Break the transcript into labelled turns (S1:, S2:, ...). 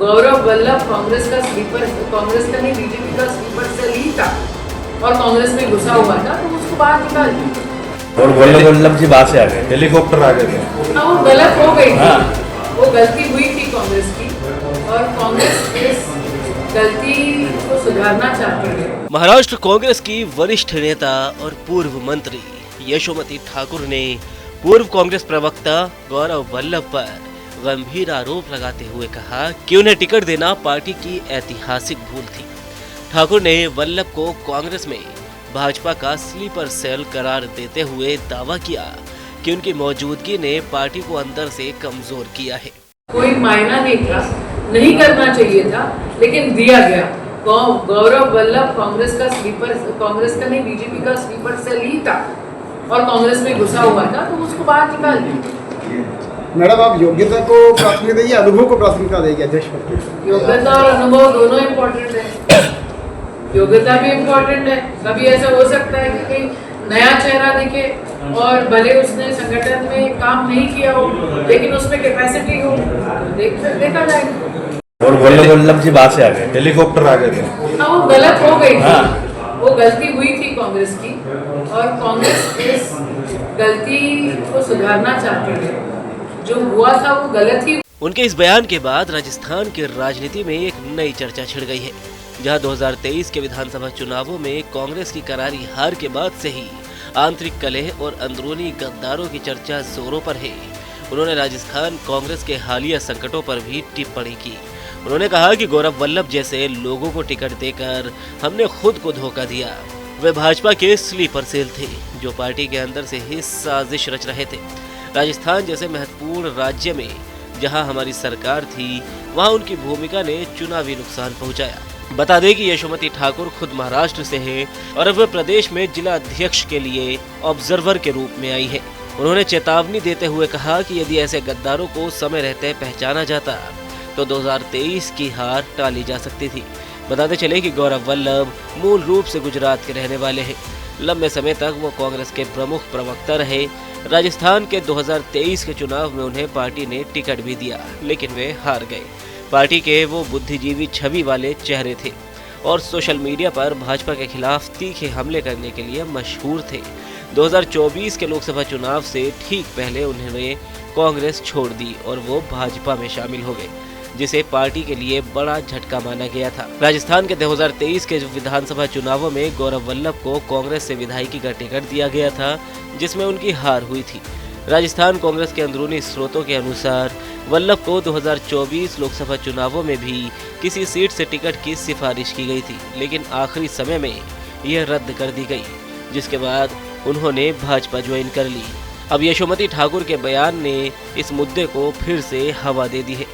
S1: गौरव वल्लभ कांग्रेस का स्लीपर, कांग्रेस का नहीं बीजेपी का स्लीपर सेल ही था और कांग्रेस में घुसा हुआ था, तो उसको बाहर निकाल दिया।
S2: और वल्लभ जी बाहर से आ गए, हेलीकॉप्टर आ गए थे।
S1: हाँ, वो गलत हो गई थी, वो गलती हुई थी कांग्रेस की और कांग्रेस इस गलती को सुधारना चाहती है।
S3: महाराष्ट्र कांग्रेस की वरिष्ठ नेता और पूर्व मंत्री यशोमती ठाकुर ने पूर्व कांग्रेस प्रवक्ता गौरव वल्लभ पर गंभीर आरोप लगाते हुए कहा कि उन्हें टिकट देना पार्टी की ऐतिहासिक भूल थी। ठाकुर ने वल्लभ को कांग्रेस में भाजपा का स्लीपर सेल करार देते हुए दावा किया कि उनकी मौजूदगी ने पार्टी को अंदर से कमजोर किया है।
S1: कोई मायना नहीं था, नहीं करना चाहिए था, लेकिन दिया गया। गौरव वल्लभ कांग्रेस का स्लीपर, कांग्रेस का नहीं बीजेपी का स्लीपर सेल ही था और कांग्रेस में घुसा हुआ था, तो उसको बाहर निकाल दिया।
S4: मैडम, आप योग्यता को प्राथमिकता देंगे, अनुभव को प्राथमिकता देंगे अध्यक्ष पद?
S1: योग्यता और अनुभव दोनों इम्पोर्टेंट है। योग्यता भी इम्पोर्टेंट है। कभी ऐसा हो सकता है कि कोई नया चेहरा दिखे और भले उसने संगठन में काम नहीं किया हो, लेकिन उसमें कैपेसिटी हो, देखा जाएगा।
S2: और वल्लभ जी बाहर से आ गए, हेलीकॉप्टर आ गए थे।
S1: हाँ, वो गलत हो गई थी, वो गलती हुई थी कांग्रेस की और कांग्रेस इस गलती को सुधारना चाहती है। जो हुआ था वो गलत ही।
S3: उनके इस बयान के बाद राजस्थान की राजनीति में एक नई चर्चा छिड़ गई है, जहां 2023 के विधानसभा चुनावों में कांग्रेस की करारी हार के बाद से ही आंतरिक कलह और अंदरूनी गद्दारों की चर्चा जोरों पर है। उन्होंने राजस्थान कांग्रेस के हालिया संकटों पर भी टिप्पणी की। उन्होंने कहा कि गौरव वल्लभ जैसे लोगों को टिकट देकर हमने खुद को धोखा दिया। वे भाजपा के स्लीपर सेल थे जो पार्टी के अंदर से ही साजिश रच रहे थे। राजस्थान जैसे महत्वपूर्ण राज्य में जहां हमारी सरकार थी, वहां उनकी भूमिका ने चुनावी नुकसान पहुंचाया। बता दें कि यशोमती ठाकुर खुद महाराष्ट्र से हैं और अब वे प्रदेश में जिला अध्यक्ष के लिए ऑब्जर्वर के रूप में आई है। उन्होंने चेतावनी देते हुए कहा कि यदि ऐसे गद्दारों को समय रहते पहचाना जाता तो 2023 की हार टाली जा सकती थी। बताते चले कि गौरव वल्लभ मूल रूप से गुजरात के रहने वाले हैं। लंबे समय तक वो कांग्रेस के प्रमुख प्रवक्ता रहे। राजस्थान के 2023 के चुनाव में उन्हें पार्टी ने टिकट भी दिया, लेकिन वे हार गए। पार्टी के वो बुद्धिजीवी छवि वाले चेहरे थे और सोशल मीडिया पर भाजपा के खिलाफ तीखे हमले करने के लिए मशहूर थे। 2024 के लोकसभा चुनाव से ठीक पहले उन्होंने कांग्रेस छोड़ दी और वो भाजपा में शामिल हो गए, जिसे पार्टी के लिए बड़ा झटका माना गया था। राजस्थान के 2023 के विधानसभा चुनावों में गौरव वल्लभ को कांग्रेस से विधायकी का टिकट दिया गया था, जिसमें उनकी हार हुई थी। राजस्थान कांग्रेस के अंदरूनी स्रोतों के अनुसार वल्लभ को 2024 लोकसभा चुनावों में भी किसी सीट से टिकट की सिफारिश की गई थी, लेकिन आखिरी समय में यह रद्द कर दी गई, जिसके बाद उन्होंने भाजपा ज्वाइन कर ली। अब यशोमती ठाकुर के बयान ने इस मुद्दे को फिर से हवा दे दी है।